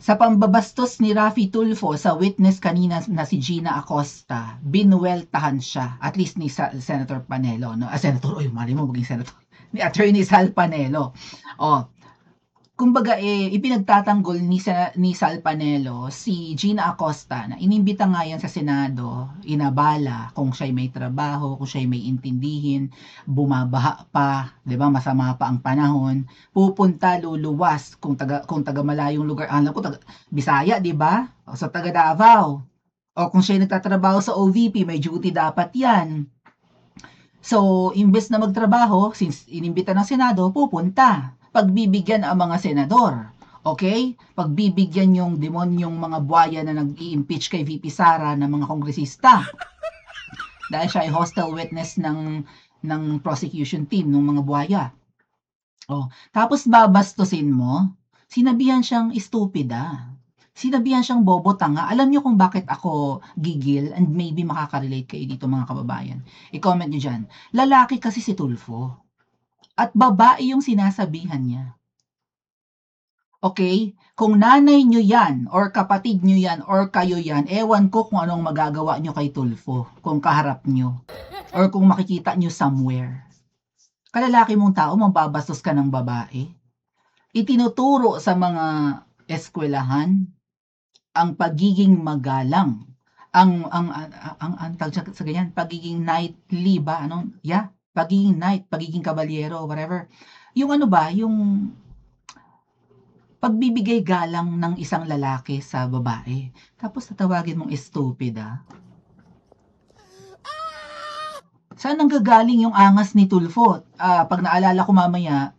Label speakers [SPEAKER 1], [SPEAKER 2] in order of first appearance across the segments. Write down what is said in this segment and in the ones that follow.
[SPEAKER 1] Sa pambabastos ni Raffy Tulfo sa witness kanina na si Gina Acosta, binuweltahan siya, at least ni Senator Panelo, no? Senator, oy, mali mo maging senator. Ni Attorney Sal Panelo. Oh, kumbaga ipinagtatanggol ni Sal Panelo si Gina Acosta na inimbita nga yan sa Senado, inabala kung siya'y may trabaho, kung siya'y may intindihin, bumabaha pa, 'di ba? Masama pa ang panahon, pupunta luluwas kung taga malayong lugar, alam ko taga Bisaya, 'di ba? O sa taga Davao. O kung siya'y nagtatrabaho sa OVP, may duty dapat 'yan. So, imbes na magtrabaho, since inimbita ng Senado, pupunta. Pagbibigyan ang mga senador. Okay? Pagbibigyan yung demonyong mga buhaya na nag-i-impeach kay VP Sara ng mga kongresista. Dahil siya ay hostile witness ng prosecution team ng mga buhaya. Oh, tapos babastusin mo, sinabihan siyang estupida. Sinabihan siyang bobo, tanga. Alam niyo kung bakit ako gigil, and maybe makaka-relate kayo dito mga kababayan. I-comment niyo dyan. Lalaki kasi si Tulfo. At babae yung sinasabihan niya. Okay? Kung nanay niyo yan, or kapatid niyo yan, or kayo yan, ewan ko kung anong magagawa niyo kay Tulfo, kung kaharap niyo, or kung makikita niyo somewhere. Kalalaki mong tao, mambabastos ka ng babae. Itinuturo sa mga eskwelahan ang pagiging magalang, ang tawag sa ganyan, pagiging knightly ba, pagiging knight, pagiging kabalyero, whatever. Yung ano ba, yung pagbibigay galang ng isang lalaki sa babae. Tapos tatawagin mong stupid, Saan nanggagaling yung angas ni Tulfo? Pag naalala ko mamaya,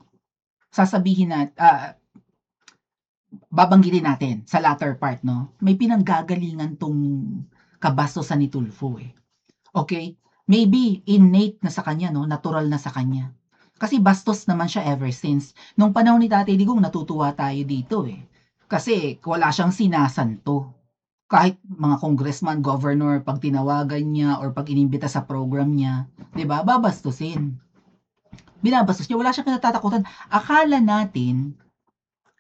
[SPEAKER 1] sasabihin babanggitin natin sa latter part, no? May pinanggagalingan tong kabastusan ni Tulfo eh. Okay? Maybe innate na sa kanya, no? Natural na sa kanya. Kasi bastos naman siya ever since. Nung panahon ni Tatay Digong, natutuwa tayo dito eh. Kasi wala siyang sinasanto. Kahit mga congressman, governor, pag tinawagan niya or pag inimbita sa program niya, 'di ba? Babastusin. Binabastos niya, wala siyang kinatatakutan. Akala natin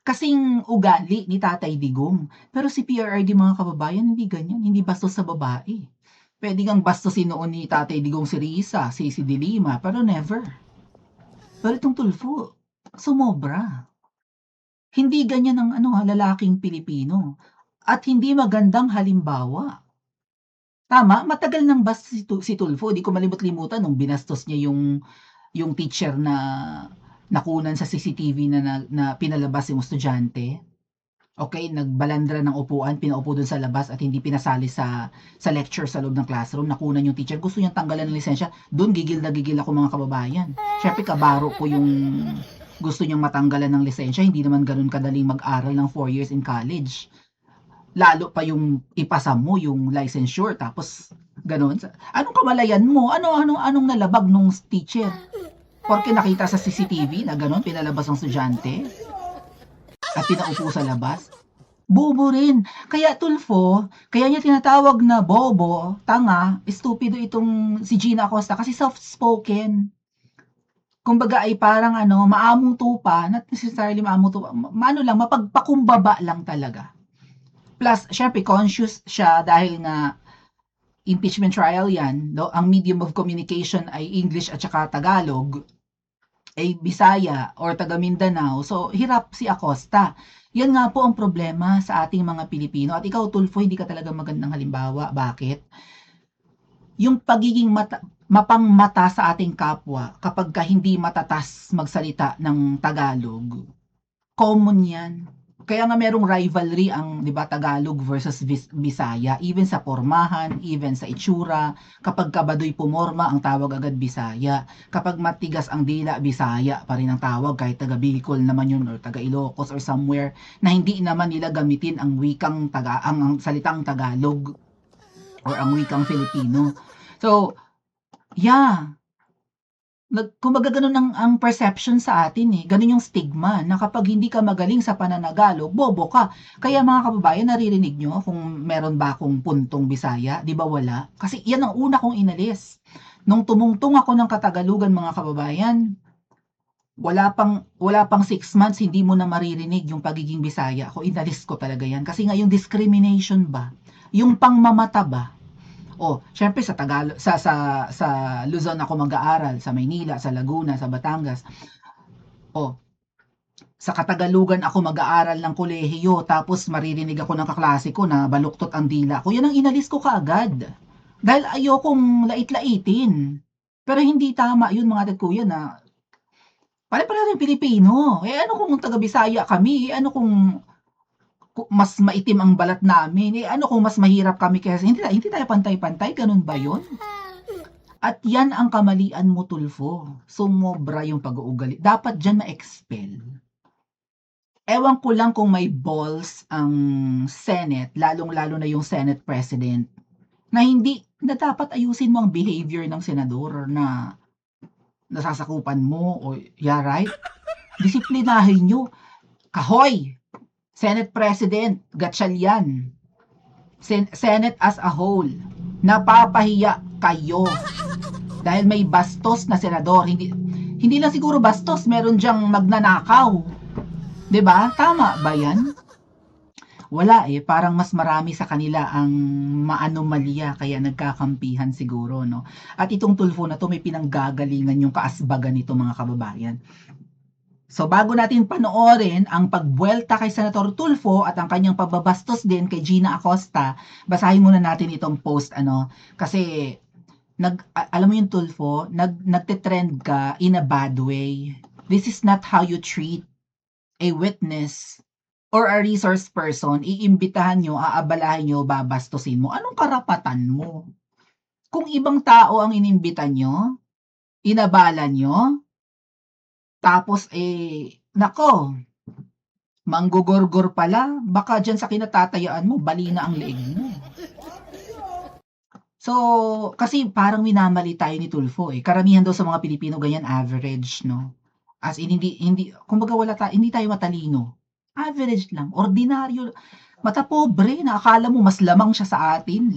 [SPEAKER 1] kasing ugali ni Tatay Digong. Pero si PRRD mga kababayan, hindi ganyan. Hindi bastos sa babae. Pwede kang bastusin noon ni Tatay Digong si Risa, si De Lima, pero never. Pero itong Tulfo, sumobra. Hindi ganyan ang lalaking Pilipino. At hindi magandang halimbawa. Tama, matagal nang bastos si Tulfo. Di ko malimut-limutan nung binastos niya yung teacher na nakunan sa CCTV na pinalabas yung estudyante. Okay, nagbalandra ng upuan, pinaupo dun sa labas at hindi pinasali sa lecture sa loob ng classroom. Nakunan yung teacher. Gusto niyang tanggalan ng lisensya. Doon gigil na gigil ako mga kababayan. Syempre kabaro ko yung gusto niyang matanggalan ng lisensya. Hindi naman ganun kadaling mag-aral ng 4 years in college. Lalo pa yung ipasa mo yung licensure tapos ganun. Anong kamalayan mo? Anong nalabag nung teacher? Porque nakita sa CCTV na ganun pinalabas ng estudyante at pinaupo sa labas. Bobo rin. Kaya Tulfo, kaya niya tinatawag na bobo, tanga, estupido itong si Gina Acosta kasi soft-spoken. Kumbaga ay parang maamong tupa, not necessarily maamong tupa, mapagpakumbaba lang talaga. Plus, syempre, conscious siya dahil nga impeachment trial yan, no? Ang medium of communication ay English at saka Tagalog, ay Bisaya or taga Mindanao. So, hirap si Acosta. Yan nga po ang problema sa ating mga Pilipino. At ikaw, Tulfo, hindi ka talaga magandang halimbawa. Bakit? Yung pagiging mapangmata sa ating kapwa kapag ka hindi matatas magsalita ng Tagalog, common yan. Kaya nga merong rivalry ang, 'di ba, Tagalog versus Bisaya, even sa pormahan, even sa itsura. Kapag kabadoy pumorma, ang tawag agad Bisaya. Kapag matigas ang dila, Bisaya pa rin ang tawag kahit taga Bicol naman yun or taga Ilocos or somewhere na hindi naman nila gamitin ang wikang ang salitang Tagalog or ang wikang Filipino. So, yeah, kumbaga ganun ang perception sa atin eh. Ganun yung stigma na kapag hindi ka magaling sa pananagalo, bobo ka. Kaya mga kababayan, naririnig nyo kung meron ba akong puntong Bisaya? Di ba wala? Kasi yan ang una kong inalis. Nung tumungtong ako ng Katagalugan mga kababayan, wala pang 6 months hindi mo na maririnig yung pagiging Bisaya ko, inalis ko talaga yan. Kasi nga yung discrimination ba, yung pangmamata ba, siyempre sa Tagalog, sa Luzon ako mag-aaral, sa Maynila, sa Laguna, sa Batangas. Oh, sa Katagalugan ako mag-aaral ng kolehiyo, tapos maririnig ako ng kaklase ko na baluktot ang dila ko. Yan ang inalis ko kaagad. Dahil ayokong lait-laitin. Pero hindi tama yun mga dad kuya na pare-pareho rin Pilipino. Ano kung taga-Bisaya kami? Ano kung mas maitim ang balat namin? Ano kung mas mahirap kami kasi hindi tayo pantay-pantay? Ganun ba yun? At yan ang kamalian mo, Tulfo. Sumobra yung pag-uugali. Dapat dyan ma-expel. Ewan ko lang kung may balls ang Senate, lalong-lalo na yung Senate President, na dapat ayusin mo ang behavior ng senador na nasasakupan mo o yeah, right? Disiplinahin nyo. Kahoy! Senate President, Gatchalian. Senate as a whole. Napapahiya kayo. Dahil may bastos na senador. Hindi lang siguro bastos, meron diyang magnanakaw. 'Di ba? Tama ba 'yan? Wala parang mas marami sa kanila ang maanomalya kaya nagkakampihan siguro, no? At itong Tulfo na to may pinanggagalingan yung kaasbagan nito mga kababayan. So bago natin panoorin ang pagbuwelta kay Senator Tulfo at ang kanyang pagbabastos din kay Gina Acosta, basahin muna natin itong post kasi alam mo yung Tulfo, nagte-trend ka in a bad way. This is not how you treat a witness or a resource person. Iimbitahan nyo, aabalahin nyo, babastusin mo. Anong karapatan mo? Kung ibang tao ang inimbitan nyo, inabala nyo, tapos nako, manggugorgor pala, baka dyan sa kinatatayaan mo, bali na ang leeg mo. So, kasi parang minamali tayo ni Tulfo Karamihan daw sa mga Pilipino ganyan average, no? As in, hindi, kumbaga hindi tayo matalino. Average lang, ordinaryo, mata pobre, na akala mo mas lamang siya sa atin.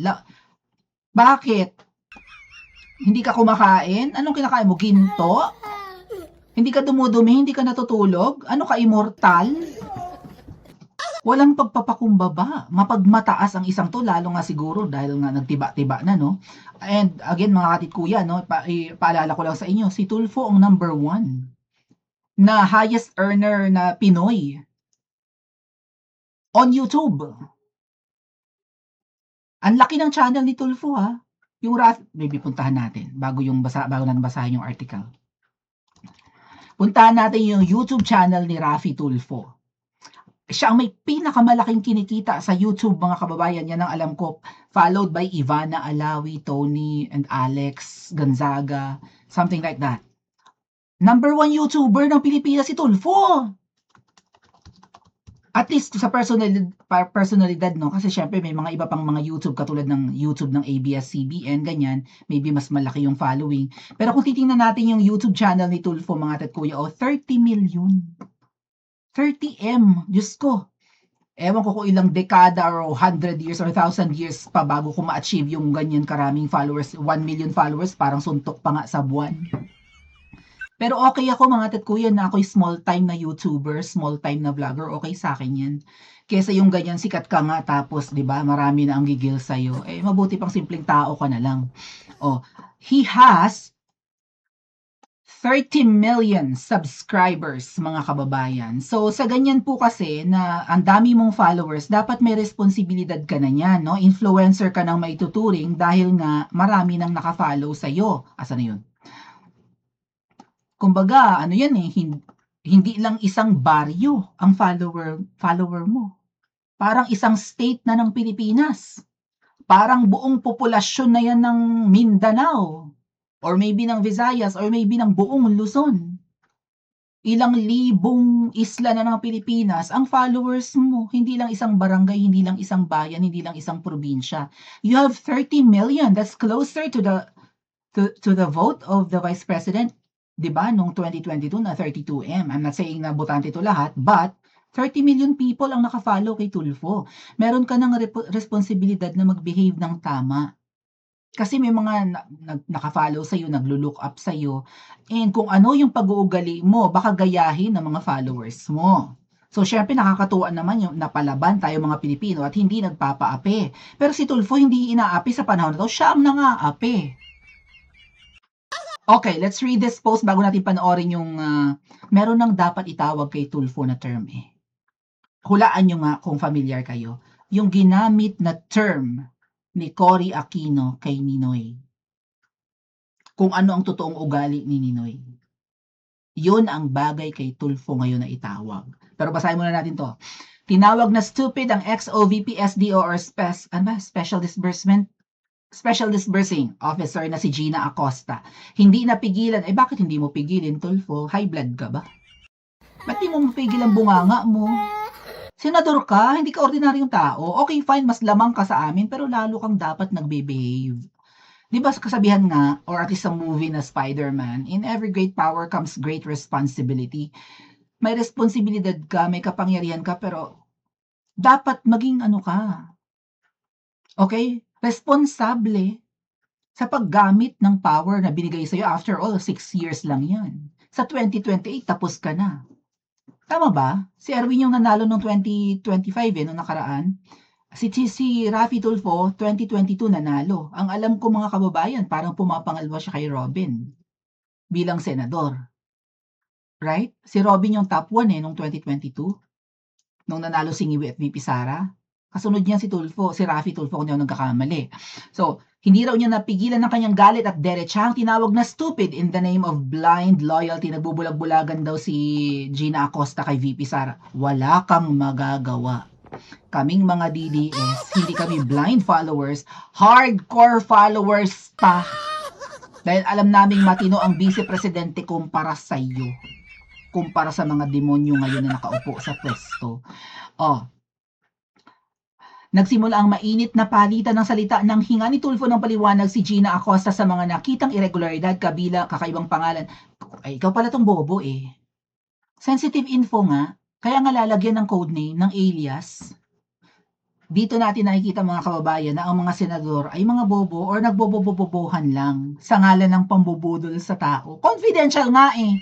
[SPEAKER 1] Bakit? Hindi ka kumakain? Anong kinakain mo? Ginto? Hindi ka dumudumi? Hindi ka natutulog? Ano ka, immortal? Walang pagpapakumbaba. Mapagmataas ang isang to, lalo nga siguro dahil nga nagtiba-tiba na, no? And again, mga katit kuya, no? Paalala ko lang sa inyo, si Tulfo ang number 1 na highest earner na Pinoy on YouTube. Ang laki ng channel ni Tulfo, ha? Yung maybe puntahan natin bago natin basahin yung article. Puntahan natin yung YouTube channel ni Raffy Tulfo. Siya ang may pinakamalaking kinikita sa YouTube, mga kababayan. Yan ang alam ko. Followed by Ivana Alawi, Tony, and Alex Gonzaga. Something like that. Number 1 YouTuber ng Pilipinas si Tulfo. At least sa personalidad, no? Kasi syempre may mga iba pang mga YouTube katulad ng YouTube ng ABS-CBN, ganyan. Maybe mas malaki yung following. Pero kung titingnan natin yung YouTube channel ni Tulfo, mga tatkuya, 30 million. 30M, Diyos ko. Ewan ko kung ilang dekada or 100 years or 1,000 years pa bago ko ma-achieve yung ganyan karaming followers. 1 million followers, parang suntok pa nga sa buwan. Pero okay ako mga tatkuya na ako'y small time na YouTuber, small time na vlogger, okay sa akin yan. Kesa yung ganyan sikat ka nga tapos 'di ba marami na ang gigil sa iyo. Mabuti pang simpleng tao ka na lang. He has 30 million subscribers, mga kababayan. So sa ganyan po kasi na ang dami mong followers, dapat may responsibilidad ka na niyan, no? Influencer ka nang maituturing dahil nga marami nang naka-follow sa iyo. Asa na 'yun? Kumbaga, yan hindi lang isang baryo ang follower mo. Parang isang state na ng Pilipinas. Parang buong populasyon na yan ng Mindanao. Or maybe ng Visayas, or maybe ng buong Luzon. Ilang libong isla na ng Pilipinas ang followers mo. Hindi lang isang barangay, hindi lang isang bayan, hindi lang isang probinsya. You have 30 million. That's closer to the vote of the Vice President. 'Di ba nung 2022 na 32M. I'm not saying na botante to lahat, but 30 million people ang naka-follow kay Tulfo. Meron ka ng responsibilidad na mag-behave ng tama. Kasi may mga naka-follow sa'yo, naglo-look up sa'yo, and kung ano yung pag-uugali mo baka gayahin ng mga followers mo. So siyempre nakakatuwa naman yung napalaban tayo mga Pilipino at hindi nagpapaapi. Pero si Tulfo hindi inaapi sa panahon na 'to, siya ang nangaapi. Okay, let's read this post bago natin panoorin yung, meron ng dapat itawag kay Tulfo na term, eh. Hulaan niyo nga kung familiar kayo, yung ginamit na term ni Cory Aquino kay Ninoy. Kung ano ang totoong ugali ni Ninoy. Yun ang bagay kay Tulfo ngayon na itawag. Pero basahin muna natin to. Tinawag na stupid ang ex-OVP SDO or Special Disbursing Officer na si Gina Acosta. Hindi napigilan. Eh bakit hindi mo pigilin, Tulfo? High blood ka ba? Ba't di mo mapigil ang bunganga mo? Senador ka, hindi ka ordinaryong tao. Okay, fine, mas lamang ka sa amin, pero lalo kang dapat nagbe-behave. Di ba kasabihan nga, or at least sa movie na Spider-Man, in every great power comes great responsibility. May responsibilidad ka, may kapangyarihan ka, pero dapat maging ano ka. Okay? Responsable sa paggamit ng power na binigay sa'yo. After all, 6 years lang yan. Sa 2028, tapos ka na. Tama ba? Si Erwin yung nanalo noong 2025 noong nakaraan. Si Raffy Tulfo, 2022 nanalo. Ang alam ko mga kababayan, parang pumapangalwa siya kay Robin bilang senador. Right? Si Robin yung top 1 noong 2022. Nung nanalo si Ngiwi at VP Sara. Kasunod niya si Tulfo, si Raffy Tulfo kung di ako nagkakamali. So, hindi raw niya napigilan ng kanyang galit at derechang tinawag na stupid in the name of blind loyalty. Nagbubulag-bulagan daw si Gina Acosta kay VP Sara. Wala kang magagawa. Kaming mga DDS, hindi kami blind followers, hardcore followers pa. Dahil alam naming matino ang vice-presidente kumpara sa iyo. Kumpara sa mga demonyo ngayon na nakaupo sa pwesto. Nagsimula ang mainit na palitan ng salita ng hinga ni Tulfo ng paliwanag si Gina Acosta sa mga nakitang irregularidad kabila kakaibang pangalan. Ay, ikaw pala tong bobo eh. Sensitive info nga, kaya nga lalagyan ng codename ng alias. Dito natin nakikita mga kababayan na ang mga senador ay mga bobo or nagbobobobobohan lang sa ngalan ng pambubudol sa tao. Confidential nga eh.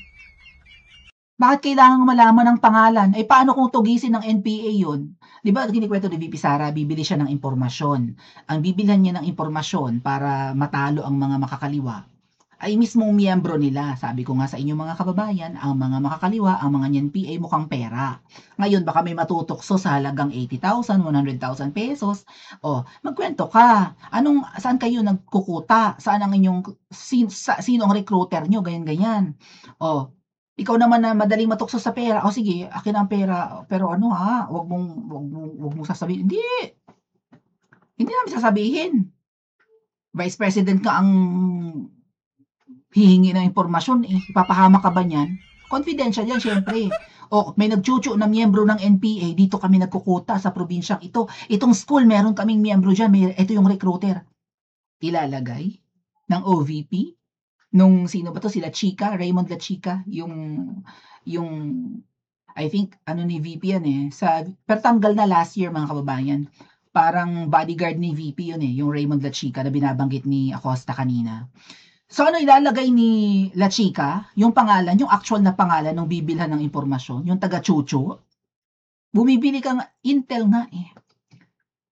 [SPEAKER 1] Bakit kailangang malaman ng pangalan? Eh paano kung tugisin ng NPA yun? Di ba kinikwento ni VP Sara, bibili siya ng impormasyon. Ang bibilhan niya ng impormasyon para matalo ang mga makakaliwa ay mismong miyembro nila. Sabi ko nga sa inyo mga kababayan, ang mga makakaliwa, ang mga NPA mukhang pera. Ngayon baka may matutokso sa halagang 80,000, 100,000 pesos. O, magkwento ka. Saan kayo nagkukuta? Saan ang inyong, sino ang recruiter nyo? Ganyan-ganyan. O, ikaw naman na madaling matukso sa pera. O sige, akin ang pera. Pero wag mong sasabihin. Hindi namin sasabihin. Vice President ka ang hihingi ng impormasyon eh. Ipapahamak ka ba niyan? Confidential yan, syempre. O may nagchuchu na miyembro ng NPA, dito kami nagkukuta sa probinsyang ito. Itong school, meron kaming miyembro dyan. Ito yung recruiter. Ilalagay ng OVP nung sino ba to, sila Chica, Raymond La Chica, yung I think ni VP yan eh, pertanggal na last year mga kababayan, parang bodyguard ni VP yun eh, yung Raymond La Chica na binabanggit ni Acosta kanina. So ano ilalagay ni La Chica? Yung pangalan, yung actual na pangalan ng bibilhan ng impormasyon, yung taga-chuchu. Bumibili kang intel nga eh.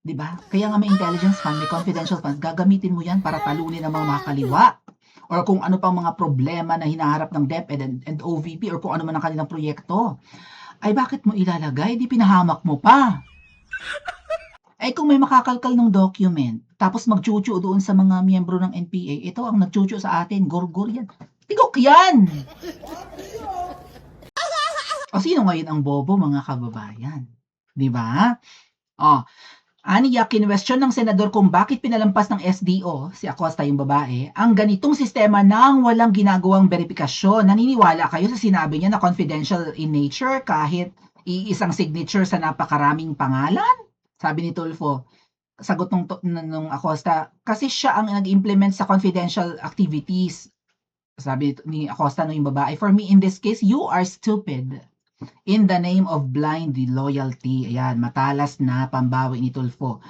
[SPEAKER 1] 'Di ba? Kaya nga may intelligence fund, may confidential fund, gagamitin mo yan para talunin ang mga makakaliwa or kung ano pang mga problema na hinaharap ng DepEd and OVP or kung ano man ang kanilang proyekto. Ay bakit mo ilalagay? Di pinahamak mo pa. Ay kung may makakalkal ng document, tapos magchuchu doon sa mga miyembro ng NPA, ito ang nagchuchu sa atin, gorgor yan. Tigok yan! O sino ngayon ang bobo mga kababayan? Di ba? Aniya, kinwestiyon ng senador kung bakit pinalampas ng SDO, si Acosta yung babae, ang ganitong sistema nang walang ginagawang verifikasyon. Naniniwala kayo sa sinabi niya na confidential in nature kahit iisang signature sa napakaraming pangalan? Sabi ni Tulfo, sagot nung Acosta, kasi siya ang nag-implement sa confidential activities. Sabi ni Acosta nung yung babae, for me in this case, you are stupid. In the name of blind loyalty. Ayan, matalas na pambawi ni Tulfo.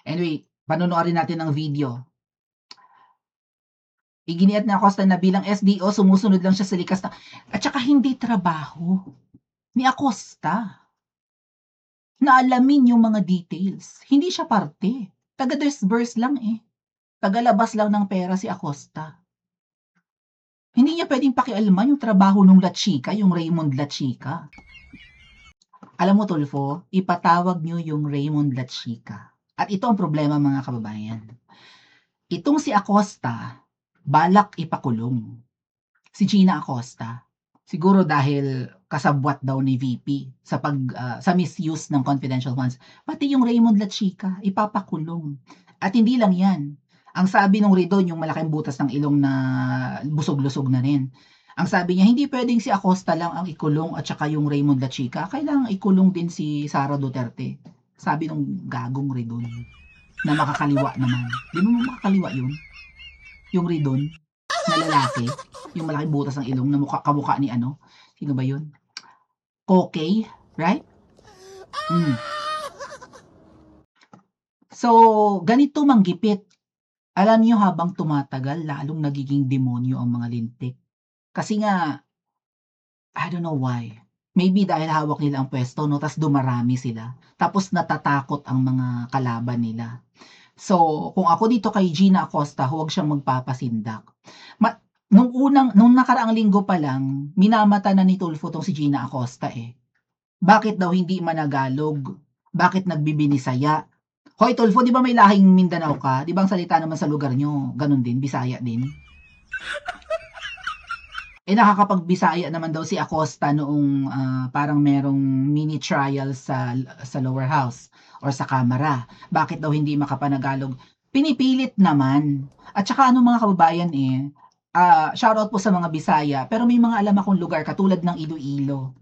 [SPEAKER 1] Anyway, Panonoorin natin ang video. Iginiit ni Acosta na bilang SDO sumusunod lang siya sa likas na at saka hindi trabaho ni Acosta na alamin yung mga details. Hindi siya parte. Taga-disburse lang eh. Tagalabas lang ng pera si Acosta. Hindi niya pwedeng pakialaman yung trabaho nung La Chica, yung Raymond La Chica. Alam mo Tulfo, ipatawag niyo yung Raymond La Chica. At ito ang problema mga kababayan. Itong si Acosta, balak ipakulong. Si Gina Acosta. Siguro dahil kasabwat daw ni VP sa misuse ng confidential funds. Pati yung Raymond La Chica, ipapakulong. At hindi lang yan. Ang sabi nung Ridon, yung malaking butas ng ilong na busog-lusog na rin. Ang sabi niya, hindi pwedeng si Acosta lang ang ikulong at saka yung Raymond La Chica. Kailangan ikulong din si Sara Duterte. Sabi nung gagong Ridon na makakaliwa naman. Di mo makakaliwa yun? Yung Ridon na lalaki, yung malaking butas ng ilong na kamukha ni ano, sino ba yun? Kokey, right? So, ganito manggipit. Alam niyo habang tumatagal, lalong nagiging demonyo ang mga lintik. Kasi nga, I don't know why. Maybe dahil hawak nila ang pwesto, no? Tapos dumarami sila. Tapos natatakot ang mga kalaban nila. So, kung ako dito kay Gina Acosta, huwag siyang magpapasindak. Nung nakaraang linggo pa lang, minamata na ni Tulfo tong si Gina Acosta eh. Bakit daw hindi managalog? Bakit nagbibinisaya? Hoy Tulfo, di ba may lahing Mindanao ka? Di ba ang salita naman sa lugar nyo, ganun din, Bisaya din? Nakakapag-Bisaya naman daw si Acosta noong parang merong mini trial sa lower house or sa Kamara. Bakit daw hindi makapanagalog? Pinipilit naman. At saka ano mga kababayan shoutout po sa mga Bisaya, pero may mga alam akong lugar katulad ng Iloilo.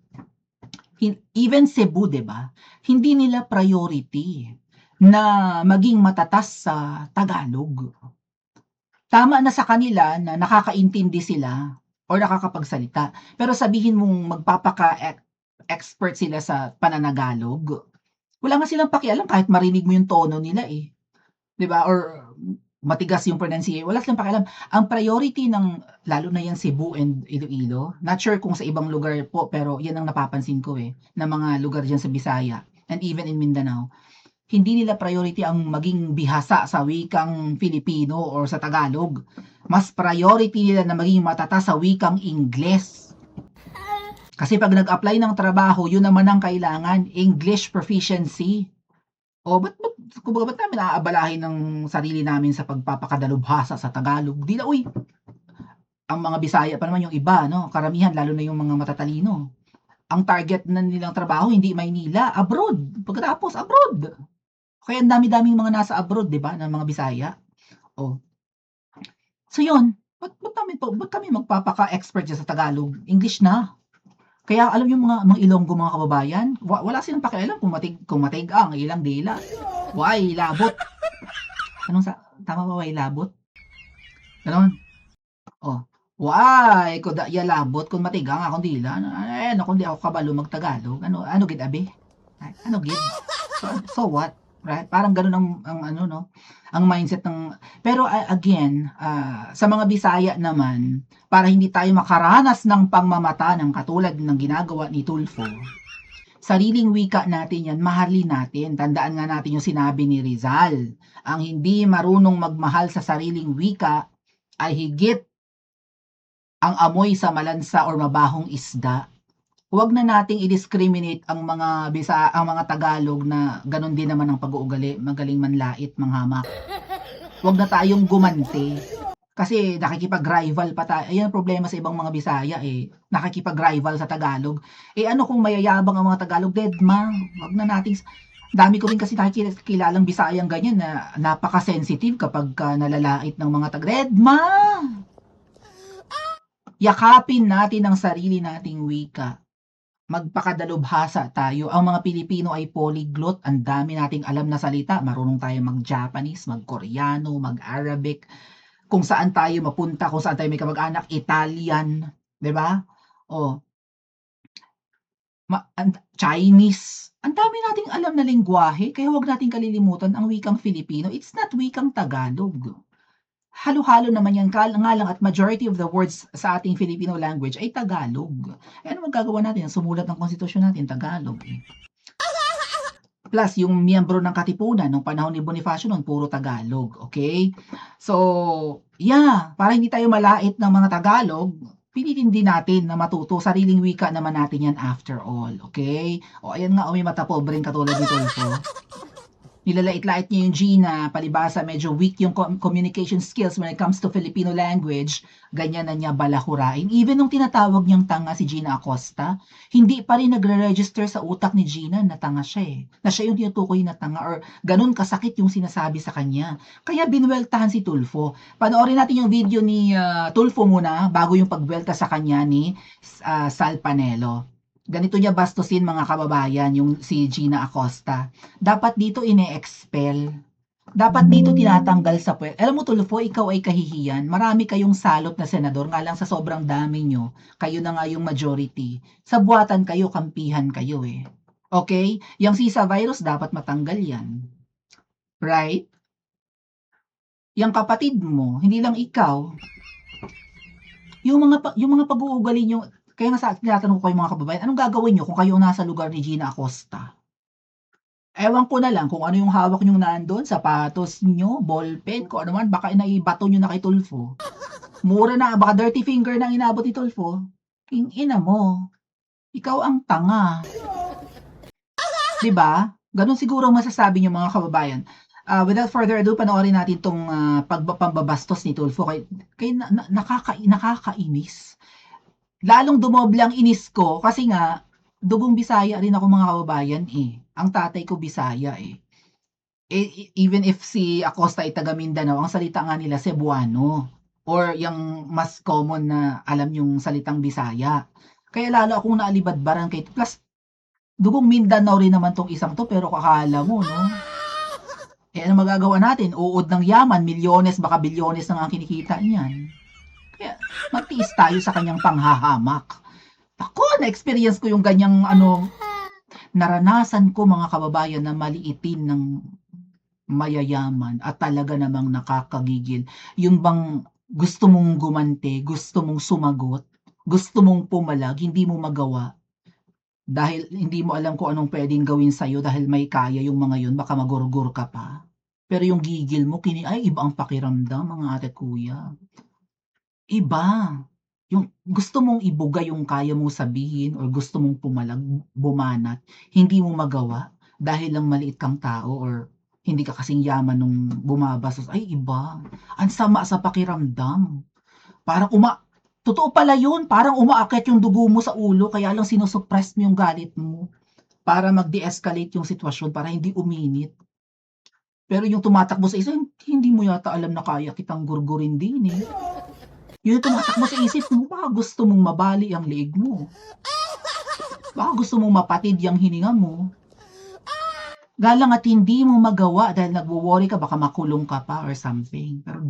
[SPEAKER 1] Even Cebu, 'di ba? Hindi nila priority na maging matatas sa Tagalog. Tama na sa kanila na nakakaintindi sila or nakakapagsalita. Pero sabihin mong magpapaka-expert sila sa pananagalog, wala nga silang pakialam kahit marinig mo yung tono nila eh. 'Di ba? Or matigas yung pronunciation. Wala silang pakialam. Ang priority ng, lalo na yan Cebu and Iloilo, not sure kung sa ibang lugar po, pero yan ang napapansin ko na mga lugar dyan sa Bisaya and even in Mindanao, hindi nila priority ang maging bihasa sa wikang Filipino or sa Tagalog. Mas priority nila na maging matata sa wikang Ingles. Kasi pag nag-apply ng trabaho, yun naman ang kailangan, English proficiency. Ba't namin aabalahin ng sarili namin sa pagpapakadalubhasa sa Tagalog? Di na, ang mga Bisaya pa naman yung iba, no? Karamihan, lalo na yung mga matatalino. Ang target na nilang trabaho, hindi Maynila, abroad. Pagkatapos, abroad. Kaya ang dami-daming mga nasa abroad, di ba, ng mga Bisaya. So yun, ba't kami magpapaka-expert dyan sa Tagalog? English na. Kaya alam yung mga Ilonggo mga kababayan, wala silang pakialam kung matig ang ilang dila. Why, labot. Tama ba, why, labot? Ganon. Why, kuda ya labot kung matigang akong dila. Kung di ako kabalo magtagalog. Ano gid abi? Ano gid? So what? Right? Parang ganun ang mindset ng, pero again, sa mga Bisaya naman, para hindi tayo makaranas ng pangmamata ng katulad ng ginagawa ni Tulfo, sariling wika natin yan, mahalin natin. Tandaan nga natin yung sinabi ni Rizal, ang hindi marunong magmahal sa sariling wika ay higit ang amoy sa malansa or mabahong isda. Huwag na nating i-discriminate ang mga Tagalog na ganun din naman ang pag-uugali, magaling manlait, manghamak. Huwag na tayong gumante. Kasi nakikipag-rival pa tayo. Ayan ang problema sa ibang mga Bisaya nakikipag-rival sa Tagalog. Ano kung mayayabang ang mga Tagalog? Deadma. Huwag na nating, dami ko rin kasi nakikilalang Bisayang ganyan na napaka-sensitive kapag nalalait ng mga Deadma. Yakapin natin ang sarili nating wika. Magpakadalubhasa tayo. Ang mga Pilipino ay polyglot. Ang dami nating alam na salita. Marunong tayo mag-Japanese, mag-Koreano, mag-Arabic. Kung saan tayo mapunta, kung saan tayo may kamag-anak, Italian. 'Di ba? Chinese. Ang dami nating alam na lengguwahe, kaya huwag nating kalilimutan ang wikang Filipino. It's not wikang Tagalog. Halo-halo naman yan, nga lang at majority of the words sa ating Filipino language ay Tagalog. Eh, ano magagawa natin? Sumulat ng konstitusyon natin, Tagalog. Plus, yung miyembro ng Katipunan nung panahon ni Bonifacio nun, puro Tagalog. Okay? So, yeah, para hindi tayo malait ng mga Tagalog, pilitin din natin na matuto. Sariling wika naman natin yan after all. Okay? O, ayan nga, may mata pobreng katulad ni Tulfo. Nilalait-lait niya yung Gina, palibasa medyo weak yung communication skills when it comes to Filipino language, ganyan na niya balahurain. Even nung tinatawag niyang tanga si Gina Acosta, hindi pa rin nagre-register sa utak ni Gina na tanga siya eh. Na siya yung tinutukoy na tanga or ganun kasakit yung sinasabi sa kanya. Kaya binweltahan si Tulfo. Panoorin natin yung video ni Tulfo muna bago yung pagwelta sa kanya ni Sal Panelo. Ganito niya bastusin mga kababayan yung si Gina Acosta. Dapat dito ine-expel. Dapat dito tinatanggal sa puwet. Alam mo Tulfo, ikaw ay kahihiyan. Marami kayong salot na senador, nga lang sa sobrang dami nyo, kayo na nga yung majority. Sa buwatan kayo, kampihan kayo eh. Okay? Yung Sisa virus, dapat matanggal yan. Right? Yung kapatid mo, hindi lang ikaw. Yung mga pag-uugali nyo, kaya nga tinatanong ko kayo mga kababayan, anong gagawin nyo kung kayo nasa lugar ni Gina Acosta? Ewan ko na lang kung ano yung hawak nyo nandun, sapatos nyo, ballpen, kung ano man, baka inaibato nyo na kay Tulfo. Mura na, baka dirty finger na inabot ni Tulfo. King ina mo, ikaw ang tanga. Diba? Ganun siguro masasabi nyo mga kababayan. Without further ado, panoorin natin itong pambabastos ni Tulfo. Kaya nakakainis. Lalong dumoble ang inis ko kasi nga, dugong Bisaya rin ako mga kababayan eh. Ang tatay ko Bisaya eh. Even if si Acosta ay taga Mindanao, ang salita nga nila Cebuano. Or yung mas common na alam yung salitang Bisaya. Kaya lalo akong naalibadbaran kay plus dugong Mindanao rin naman tong isang to pero kakala mo no. Eh ano magagawa natin? Uod ng yaman, milyones baka bilyones ang kinikita niyan. Kaya magtiis tayo sa kanyang panghahamak. Ako, na-experience ko yung ganyang naranasan ko mga kababayan na maliitin ng mayayaman at talaga namang nakakagigil. Yung bang gusto mong gumante, gusto mong sumagot, gusto mong pumalag, hindi mo magawa. Dahil hindi mo alam kung anong pwedeng gawin sa'yo dahil may kaya yung mga yun, baka magurgur ka pa. Pero yung gigil mo, ay iba ang pakiramdam mga ate at kuya. Iba. Yung gusto mong ibuga yung kaya mong sabihin or gusto mong pumalag, bumanat, hindi mo magawa dahil lang maliit kang tao or hindi ka kasing yaman nung bumabastos. Ay iba. Ang sama sa pakiramdam. Parang totoo pala yun, parang umaakyat yung dugo mo sa ulo kaya lang sinusuppress mo yung galit mo para mag-de-escalate yung sitwasyon para hindi uminit. Pero yung tumatakbo sa isa, hindi mo yata alam na kaya kitang gurgurin din eh. Yun yung tumatakbo sa isip mo, baka gusto mong mabali ang leeg mo. Baka gusto mong mapatid yung hininga mo. Galang at hindi mo magawa dahil nagwo-worry ka, baka makulong ka pa or something. Pero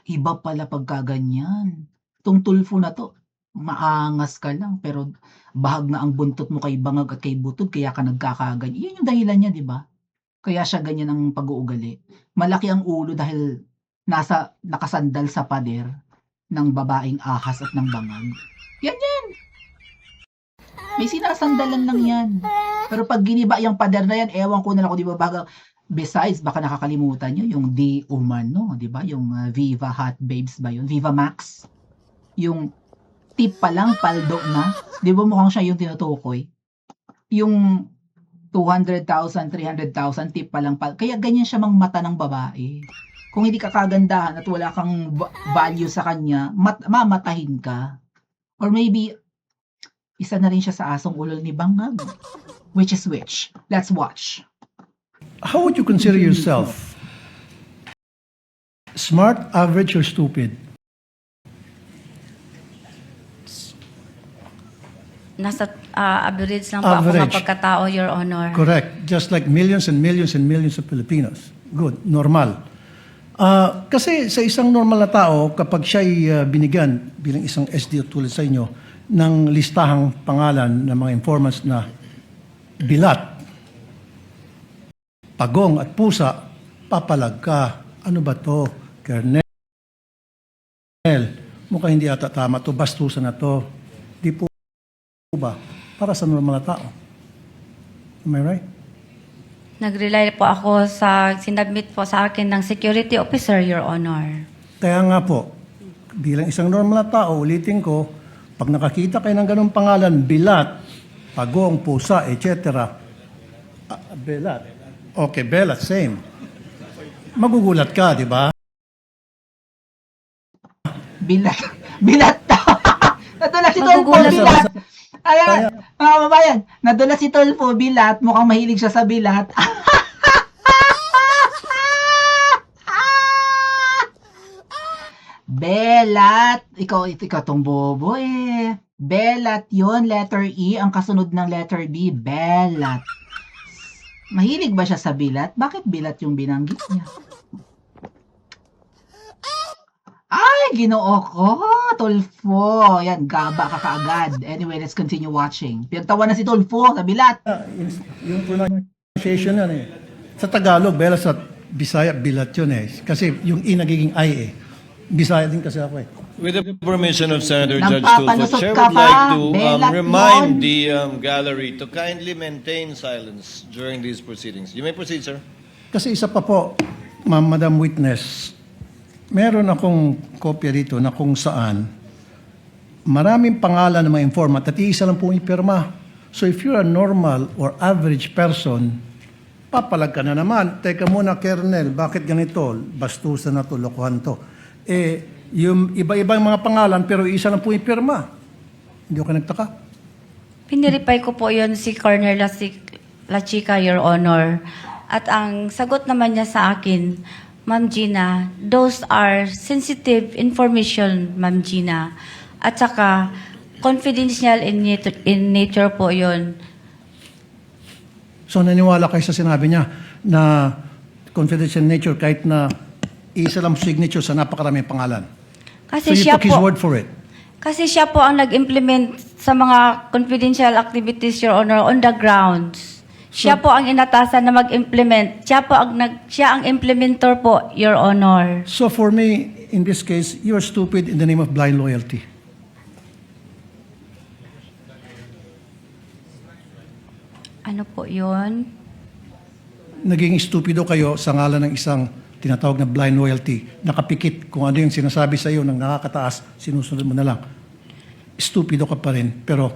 [SPEAKER 1] iba pala pagkaganyan. Itong Tulfo na to, maangas ka lang, pero bahag na ang buntot mo kay bangag at kay butod, kaya ka nagkakaganyan. Yun yung dahilan niya, di ba? Kaya siya ganyan ang pag-uugali. Malaki ang ulo dahil nakasandal sa pader ng babaeng ahas at ng bangag. Yan. May sinasandalan lang yan. Pero pag giniba yung pader na yan, ewan ko na lang kung di ba besides, baka nakakalimutan nyo yung Di Umano, di ba? Yung Viva Hot Babes ba yun? Viva Max. Yung tip pa lang, paldo na. Di ba mukhang siya yung tinutukoy? Yung 200,000, 300,000 tip pa lang. Kaya ganyan siya mang mata ng babae. Kung hindi ka kagandahan at wala kang value sa kanya, mamatahin ka. Or maybe, isa na rin siya sa asong ulol ni Bangag. Which is which? Let's watch.
[SPEAKER 2] How would you consider yourself? Smart, average, or stupid?
[SPEAKER 3] Nasa average lang po ako
[SPEAKER 2] Average.
[SPEAKER 3] pagkatao, Your Honor.
[SPEAKER 2] Correct. Just like millions and millions and millions of Filipinos. Good. Normal. Kasi sa isang normal na tao, kapag siya'y binigyan bilang isang SDO tulad sa inyo, ng listahang pangalan ng mga informants na bilat, pagong at pusa, papalag ka. Ano ba to, Colonel? Mukhang hindi ata tama to, bastusan na to. Di po ba? Para sa normal na tao. Am I right?
[SPEAKER 3] Nag-rely po ako sa sinabmit po sa akin ng security officer, Your Honor.
[SPEAKER 2] Kaya nga po, bilang isang normal na tao, ulitin ko, pag nakakita kayo ng ganong pangalan, bilat, pagong, pusa, etc. Belat. Okay, belat, same. Magugulat ka, di ba?
[SPEAKER 1] Bilat. Bilat to. Nadala si Tolfo,
[SPEAKER 3] Magugulat
[SPEAKER 1] bilat. Ayan, mga kababayan, nadala si Tolfo, bilat. Mukhang mahilig siya sa bilat. Belat. Ikaw tong bobo eh. Belat yon, letter E. Ang kasunod ng letter B, belat. Mahilig ba siya sa bilat? Bakit bilat yung binanggit niya? Ay, ginoo ko, Tolfo. Yan, gaba ka kaagad. Anyway, let's continue watching. Pinagtawa na si Tolfo sa bilat.
[SPEAKER 2] Yung pronunciation yan eh. Sa Tagalog, belat, sa Bisaya, bilat yun eh. Kasi yung I nagiging I eh. Bisaya din kasi ako eh.
[SPEAKER 4] With the permission of Senator Judge Tulfo,
[SPEAKER 1] Nagpapalusot
[SPEAKER 4] Chair
[SPEAKER 1] ka
[SPEAKER 4] would
[SPEAKER 1] pa,
[SPEAKER 4] like to
[SPEAKER 1] belat
[SPEAKER 4] remind
[SPEAKER 1] yun.
[SPEAKER 4] the gallery to kindly maintain silence during these proceedings. You may proceed, sir.
[SPEAKER 2] Kasi isa pa po, Madam Witness, meron akong kopya dito na kung saan maraming pangalan ng mga informant at iisa lang po ipirma. So if you're a normal or average person, papalag ka na naman. Teka muna, Colonel, bakit ganito? Bastusan na to, lokohan to. Yung iba-ibang mga pangalan pero isa lang po ipirma. Hindi ko nagtaka.
[SPEAKER 3] Piniripay ko po yon si Colonel La Chica, Your Honor. At ang sagot naman niya sa akin, Ma'am Gina, those are sensitive information, Ma'am Gina. At saka, confidential in nature po yon.
[SPEAKER 2] So naniwala kayo sa sinabi niya na confidential nature kahit na isa lang signature sa napakaraming pangalan. So
[SPEAKER 3] Kasi
[SPEAKER 2] you
[SPEAKER 3] siya
[SPEAKER 2] took his
[SPEAKER 3] po,
[SPEAKER 2] word for it.
[SPEAKER 3] kasi siya po ang nag-implement sa mga confidential activities, Your Honor, on the grounds. Siya po ang inatasan na mag-implement. Siya ang implementor po, Your Honor.
[SPEAKER 2] So for me, in this case, you are stupid in the name of blind loyalty.
[SPEAKER 3] Ano po yun?
[SPEAKER 2] Naging stupido kayo sa ngalan ng isang tinatawag na blind loyalty. Nakapikit kung ano yung sinasabi sa iyo ng nakakataas, sinusunod mo na lang. Stupido ka pa rin, pero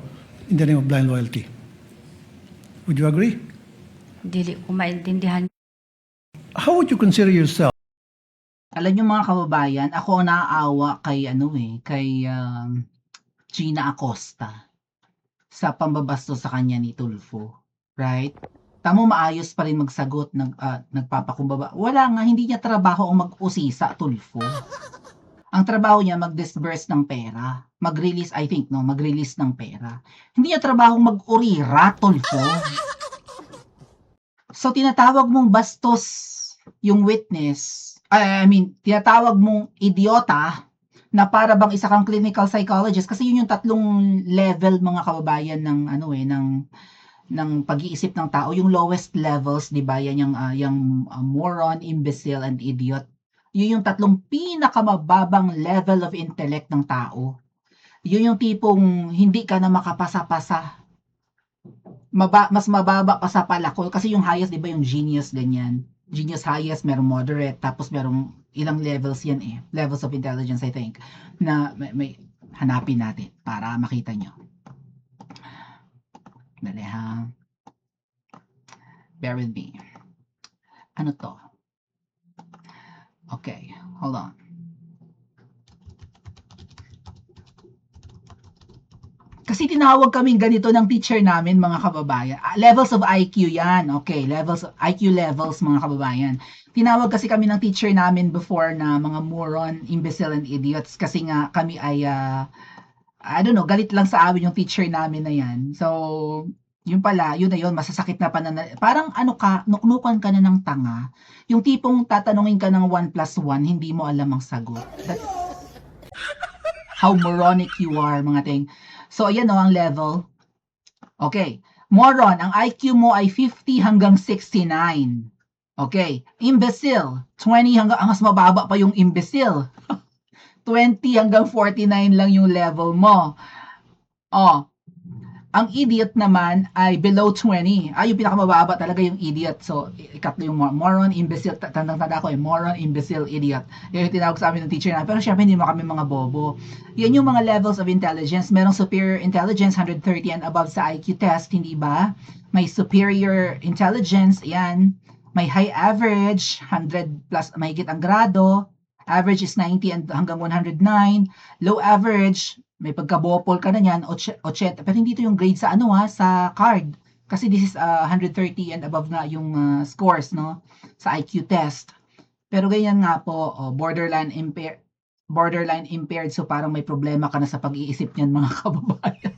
[SPEAKER 2] in the name of blind loyalty. Would you agree?
[SPEAKER 3] Dili ko maintindihan.
[SPEAKER 2] How would you consider yourself?
[SPEAKER 1] Alam niyo mga kababayan, ako ang naaawa kay kay Gina Acosta sa pambabasto sa kanya ni Tulfo, right? Tamo maayos pa rin magsagot, nagpapakumbaba. Wala nga, hindi niya trabaho ang mag-usisa, Tulfo. Ang trabaho niya mag-disburse ng pera, mag-release, I think, no, mag-release ng pera. Hindi niya trabaho mag-urira, Tulfo. So tinatawag mong bastos yung witness, tinatawag mong idiota na para bang isa kang clinical psychologist kasi yun yung tatlong level mga kababayan ng ng pag-iisip ng tao, yung lowest levels, 'di ba? Yan yung moron, imbecile and idiot. Yun yung tatlong pinakamababang level of intellect ng tao. Yun yung tipong hindi ka na makapasa-pasa. Mas mababa pa sa palakol kasi yung highest 'di ba yung genius ganyan. Genius highest, merong moderate, tapos merong ilang levels yan levels of intelligence I think na may hanapin natin para makita nyo. Dali ha. Bear with me. Ano to? Okay, hold on. Kasi tinawag kaming ganito ng teacher namin, mga kababayan. Levels of IQ yan. Okay, IQ levels, mga kababayan. Tinawag kasi kami ng teacher namin before na mga moron, imbecile, and idiots. Kasi nga kami ay, I don't know, galit lang sa amin yung teacher namin na yan. So, yun pala, yun na yun, masasakit na parang nuknukan ka na ng tanga. Yung tipong tatanungin ka ng 1 plus 1, hindi mo alam ang sagot. That's how moronic you are, mga ting. So, ayan ang level. Okay. Moron, ang IQ mo ay 50 hanggang 69. Okay. Imbecile, 20 hanggang, mas mababa pa yung imbecile. 20 hanggang 49 lang yung level mo. Oh, ang idiot naman ay below 20. Yung pinakamababa talaga yung idiot. So, ikatlo yung moron, imbecile. Tandang-tanda ko moron, imbecile, idiot. Yan yung tinawag sa amin ng teacher na. Pero syempre, hindi mo kami mga bobo. Yan yung mga levels of intelligence. Merong superior intelligence, 130 and above sa IQ test, hindi ba? May superior intelligence, yan. May high average, 100 plus, mahigit ang grado. Average is 90 and hanggang 109. Low average, may pagkabopol ka na niyan, 80. Pero hindi ito yung grade sa sa card. Kasi this is 130 and above nga yung scores, no? Sa IQ test. Pero ganyan nga po, borderline impaired, so parang may problema ka na sa pag-iisip niyan, mga kababayan.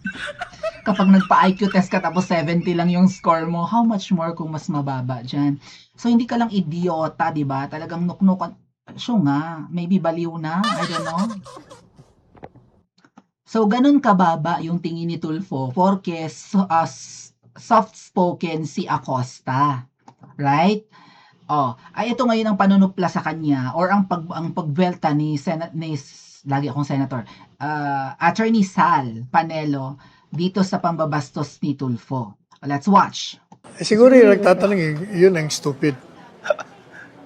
[SPEAKER 1] Kapag nagpa-IQ test ka tapos 70 lang yung score mo, how much more kung mas mababa dyan? So, hindi ka lang idiota, di ba? Talagang nuknukan. So nga, maybe baliw na, I don't know. So, ganun kababa yung tingin ni Tulfo porque soft-spoken si Acosta. Right? Ay ito ngayon ang panunupla sa kanya or ang pagwelta ni lagi akong senator, Attorney Sal Panelo dito sa pambabastos ni Tulfo. Let's watch.
[SPEAKER 2] Siguro yung nagtatanong, yun ang stupid.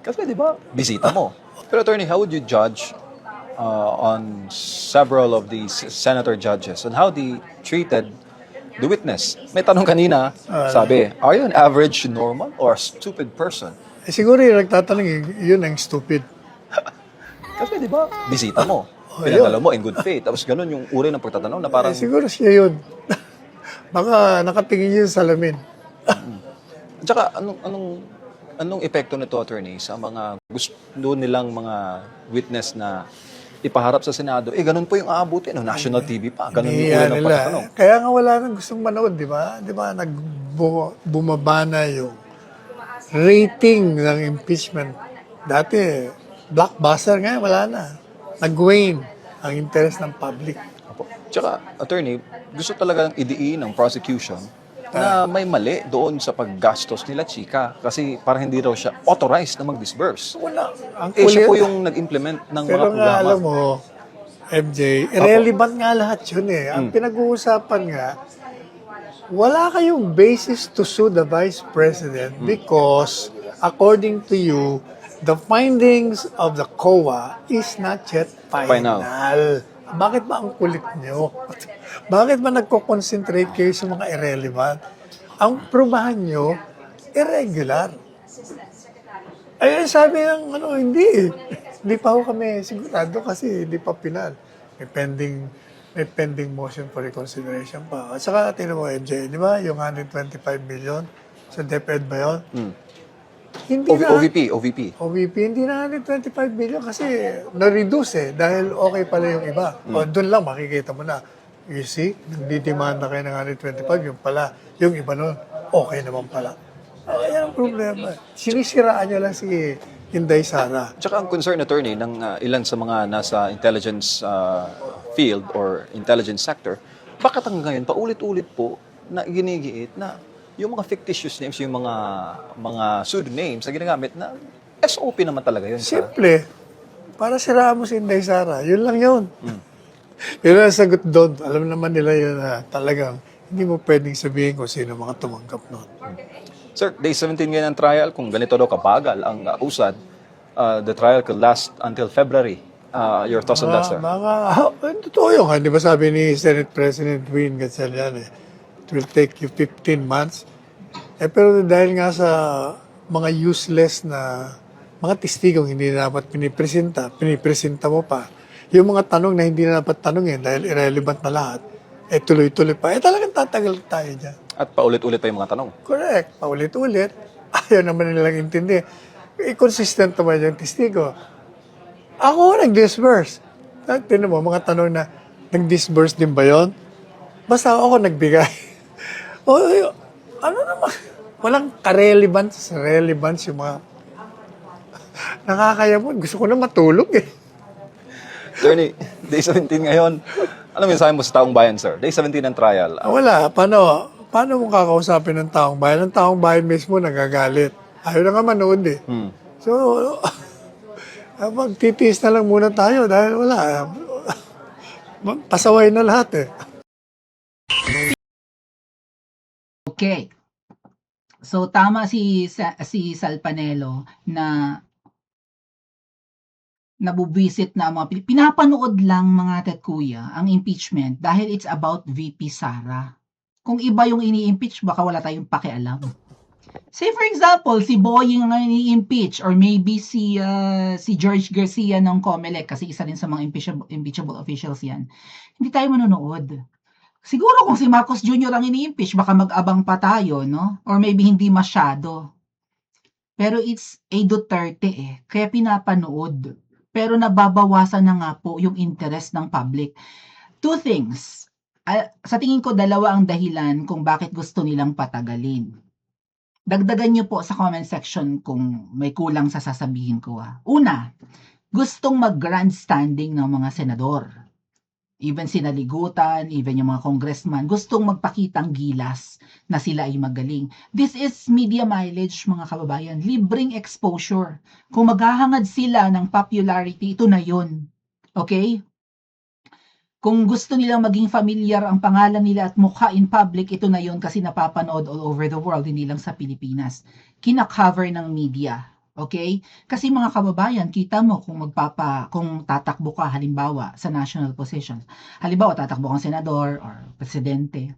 [SPEAKER 5] Kasi di ba, bisita mo. Pero attorney, how would you judge on several of these senator judges and how they treated the witness? May tanong kanina, sabi, are you an average normal or a stupid person?
[SPEAKER 2] Siguro yung nagtatanong, yun ang stupid.
[SPEAKER 5] Kasi di ba, bisita mo. Pinadala mo in good faith. Tapos ganun yung uri ng pagtatanong na parang,
[SPEAKER 2] Siguro siya yun. Baka nakatingin yun sa salamin.
[SPEAKER 5] at saka anong epekto nito, attorney, sa mga gusto nilang mga witness na ipaharap sa Senado? Ganun po yung aabutin, no? National TV pa. Ganun yung uri ng pagtatanong.
[SPEAKER 2] Kaya nga wala nang gustong manood, di ba? Di ba, bumaba na yung rating ng impeachment. Dati, blockbuster nga, wala na. Nag-wane ang interest ng public.
[SPEAKER 5] Opo. Tsaka, attorney, gusto talagang idiin ng prosecution na may mali doon sa paggastos nila Chika kasi parang hindi raw siya authorized na mag-disburse.
[SPEAKER 2] Wala. Ang
[SPEAKER 5] Siya
[SPEAKER 2] kulit.
[SPEAKER 5] po yung nag-implement ng mga
[SPEAKER 2] Pero nga,
[SPEAKER 5] programa.
[SPEAKER 2] alam mo, MJ, irrelevant nga lahat yun eh. Ang pinag-uusapan nga, wala kayong basis to sue the Vice President because, according to you, the findings of the COA is not yet final. Bakit ba ang kulit nyo? Bakit ba nagko-concentrate kayo sa mga irrelevant? Ang prubahan nyo, irregular. Ay, sabi ng hindi. Hindi pa ako kami sigurado kasi hindi pa pinal. May pending motion for reconsideration pa. At saka, tinan mo, MJ, di ba, yung 125 million sa DepEd ba yun? Hindi
[SPEAKER 5] OVP.
[SPEAKER 2] hindi na 125 million kasi na-reduce dahil okay pala yung iba. O doon lang makikita mo na. You see, nagdidemanda kayo ng 125, yung pala, yung iba nun, okay naman pala. Yan ang problema. Sinisiraan nyo lang si Inday Sara.
[SPEAKER 5] Tsaka ang concern, attorney, ng ilan sa mga nasa intelligence field or intelligence sector, bakit hanggang ngayon paulit-ulit po na ginigiit na yung mga fictitious names, yung mga pseudonyms na ginagamit na SOP naman talaga yun.
[SPEAKER 2] Simple. Para siraan mo si Inday Sara. Yun lang yun. Yun ang sagot doon. Alam naman nila yun na talagang hindi mo pwedeng sabihin kung sino mga tumanggap noon.
[SPEAKER 5] Sir, day 17 ngayon ang trial. Kung ganito daw kabagal ang usad, the trial could last until February. Your thoughts on that, sir?
[SPEAKER 2] Totoo yun. Di ba sabi ni Senate President Win Gatchalian, it will take you 15 months. Pero dahil nga sa mga useless na mga testigong hindi na dapat pinipresenta mo pa. Yung mga tanong na hindi na dapat tanongin dahil irrelevant na lahat, tuloy-tuloy pa. Talagang tatagal tayo dyan.
[SPEAKER 5] At paulit-ulit pa yung mga tanong.
[SPEAKER 2] Correct. Paulit-ulit. Ayaw naman nilang intindi. Consistent naman yung testigo. Ako nag-disburse. Tinan mo, mga tanong na, nag-disburse din ba yun? Basta ako nagbigay. Ano naman? Walang relevance yung mga nakakayamon. Gusto ko na matulog eh.
[SPEAKER 5] Attorney, day 17 ngayon, Ano mensahe mo sa taong bayan, sir? Day 17 ng trial.
[SPEAKER 6] Wala. Paano mo kakausapin ng taong bayan? Ang taong bayan mismo nagagalit. Ayaw na nga manood eh. So, magtitiis na lang muna tayo dahil wala. Pasaway na lahat eh.
[SPEAKER 1] Okay. So tama si Sal Panelo na nabubwisit na ang mga pinapanood lang mga tetkuya ang impeachment dahil it's about VP Sara. Kung iba yung ini-impeach, baka wala tayong pakialam. Say for example, si Boying ang ini-impeach or maybe si George Garcia ng COMELEC kasi isa din sa mga impeachable officials yan. Hindi tayo manonood. Siguro kung si Marcos Jr. ang ini-impeach, baka mag-abang pa tayo, no? Or maybe hindi masyado. Pero it's a Duterte eh, kaya pinapanood. Pero nababawasan na nga po yung interest ng public. Two things. Sa tingin ko, dalawa ang dahilan kung bakit gusto nilang patagalin. Dagdagan niyo po sa comment section kung may kulang sa sasabihin ko. Una, gustong mag-grandstanding ng mga senador. Even sinaligutan, even yung mga congressman, gustong magpakitang gilas na sila ay magaling. This is media mileage, mga kababayan. Libreng exposure. Kung maghahangad sila ng popularity, ito na yun. Okay? Kung gusto nilang maging familiar ang pangalan nila at mukha in public, ito na yun kasi napapanood all over the world, hindi lang sa Pilipinas. Kina-cover ng media. Okay? Kasi mga kababayan, kita mo kung tatakbo ka halimbawa sa national positions. Halimbawa tatakbo kang senador or presidente.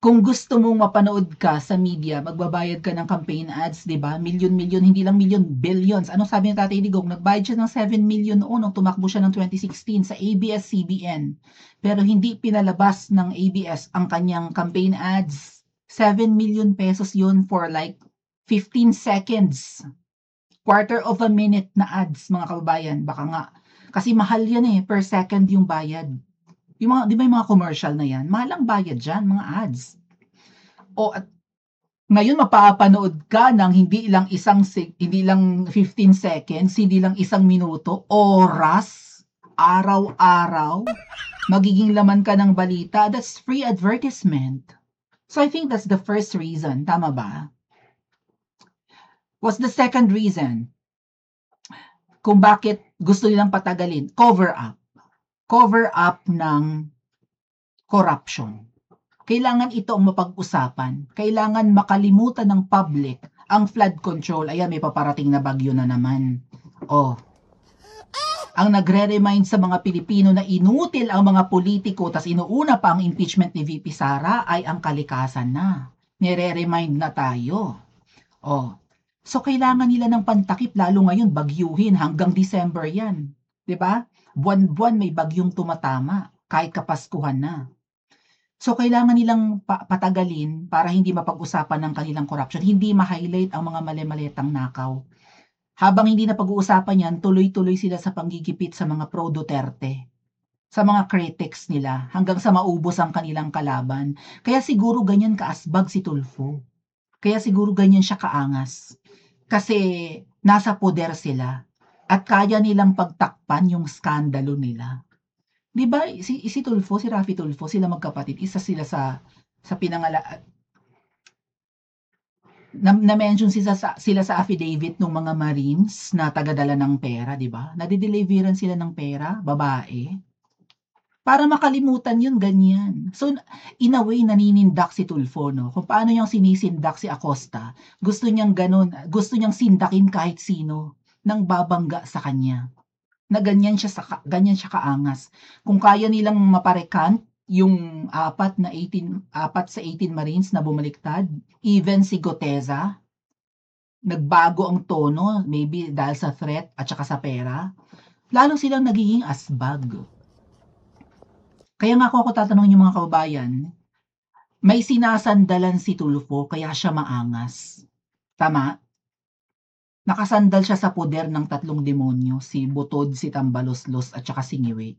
[SPEAKER 1] Kung gusto mong mapanood ka sa media, magbabayad ka ng campaign ads, 'di ba? Milyon-milyon, hindi lang milyon, billions. Ano sabi ni Tatay Digong? Nagbayad siya ng 7 million noon nung tumakbo siya ng 2016 sa ABS-CBN. Pero hindi pinalabas ng ABS ang kanyang campaign ads. 7 million pesos 'yun for like 15 seconds. Quarter of a minute na ads, mga kababayan. Baka nga. Kasi mahal yan eh, per second yung bayad. Yung mga, di ba yung mga commercial na yan? Mahal ang bayad dyan, mga ads. O at ngayon mapapanood ka ng hindi lang 15 seconds, hindi lang 1 minuto, oras, araw-araw, magiging laman ka ng balita. That's free advertisement. So I think that's the first reason. Tama ba? What's the second reason? Kung bakit gusto nilang patagalin? Cover up. Cover up ng corruption. Kailangan ito ang mapag-usapan. Kailangan makalimutan ng public ang flood control. Ayan, may paparating na bagyo na naman. Ang nagre-remind sa mga Pilipino na inutil ang mga politiko tas inuuna pa ang impeachment ni VP Sara ay ang kalikasan na. Nire-remind na tayo. So, kailangan nila ng pantakip, lalo ngayon, bagyuhin, hanggang December yan. 'Di ba? Buwan-buwan may bagyong tumatama, kahit kapaskuhan na. So, kailangan nilang patagalin para hindi mapag-usapan ng kanilang corruption, hindi ma-highlight ang mga mali-malitang nakaw. Habang hindi na pag-uusapan yan, tuloy-tuloy sila sa panggigipit sa mga pro-Duterte, sa mga critics nila, hanggang sa maubos ang kanilang kalaban. Kaya siguro ganyan kaasbag si Tulfo. Kaya siguro ganyan siya kaangas. Kasi nasa poder sila at kaya nilang pagtakpan yung skandalo nila. 'Di ba si Tulfo, si Raffy Tulfo, sila magkapatid, isa sila sa na-mention sila sa affidavit ng mga Marines na tagadala ng pera, 'di ba? Nade-deliveran sila ng pera, babae. Para makalimutan yun, ganyan. So, in a way, naninindak si Tulfo, no? Kung paano niyang sinisindak si Acosta, gusto niyang ganun, gusto niyang sindakin kahit sino nang babangga sa kanya. Na ganyan siya kaangas. Kung kaya nilang maparekant yung apat sa 18 Marines na bumaliktad, even si Goteza, nagbago ang tono, maybe dahil sa threat at saka sa pera, lalo silang nagiging asbag. Kaya nga ako tatanungin yung mga kababayan, may sinasandalan si Tulfo kaya siya maangas. Tama? Nakasandal siya sa poder ng 3 demonyo, si Butod, si Tambaloslos, at saka si Ngiwi.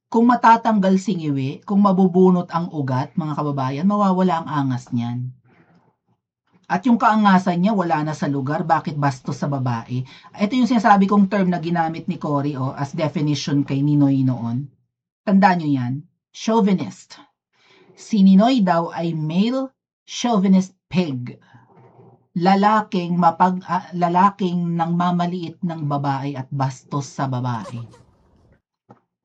[SPEAKER 1] Kung matatanggal si Ngiwi, kung mabubunot ang ugat, mga kababayan, mawawala ang angas niyan. At yung kaangasan niya, wala na sa lugar. Bakit bastos sa babae? Ito yung sinasabi kong term na ginamit ni Cory as definition kay Ninoy noon. Tandaan nyo yan. Chauvinist. Si Ninoy daw ay male chauvinist pig. Lalaking nang mamaliit ng babae at bastos sa babae.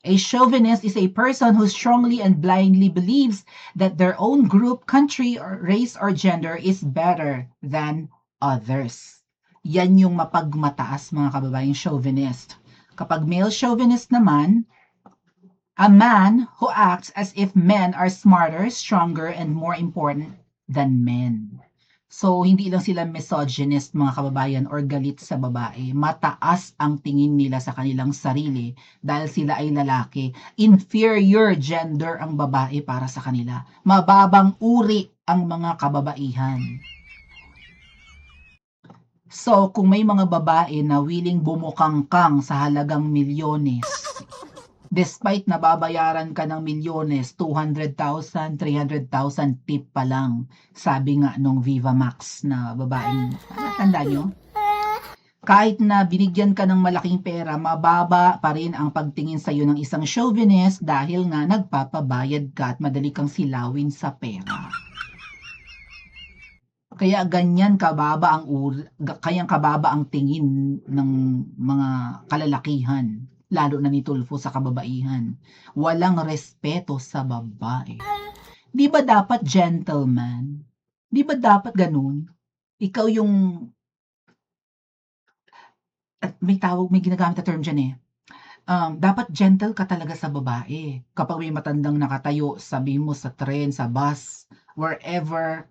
[SPEAKER 1] A chauvinist is a person who strongly and blindly believes that their own group, country, or race or gender is better than others. Yan yung mapagmataas, mga kababayang chauvinist. Kapag male chauvinist naman, a man who acts as if men are smarter, stronger, and more important than men. So, hindi lang sila misogynist, mga kababayan, or galit sa babae. Mataas ang tingin nila sa kanilang sarili dahil sila ay lalaki. Inferior gender ang babae para sa kanila. Mababang uri ang mga kababaihan. So, kung may mga babae na willing bumukangkang sa halagang milyones, despite nababayaran ka ng milyones, 200,000, 300,000 tip pa lang. Sabi nga nung Viva Max na babaeng, tanda nyo? Kahit na binigyan ka ng malaking pera, mababa pa rin ang pagtingin sa'yo ng isang chauvinist dahil nga nagpapabayad ka at madali kang silawin sa pera. Kaya ganyan kababa ang tingin ng mga kalalakihan, lalo na ni Tulfo sa kababaihan. Walang respeto sa babae. Di ba dapat gentleman? Di ba dapat ganun? Ikaw yung at may ginagamit na term dyan eh. Dapat gentle ka talaga sa babae. Kapag may matandang nakatayo, sabi mo sa tren, sa bus, wherever,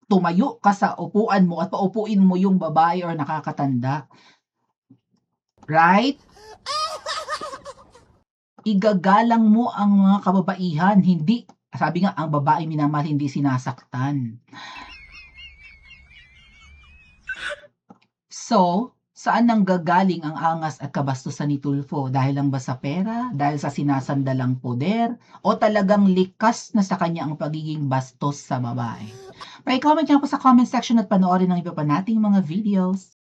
[SPEAKER 1] tumayo ka sa upuan mo at paupuin mo yung babae or nakakatanda. Right? Igagalang mo ang mga kababaihan, hindi, sabi nga, ang babae minamahal, hindi sinasaktan. So, saan nanggagaling ang angas at kabastusan ni Tulfo? Dahil lang ba sa pera? Dahil sa sinasandalang poder? O talagang likas na sa kanya ang pagiging bastos sa babae? May comment niyo po sa comment section at panoorin ng iba pa nating mga videos.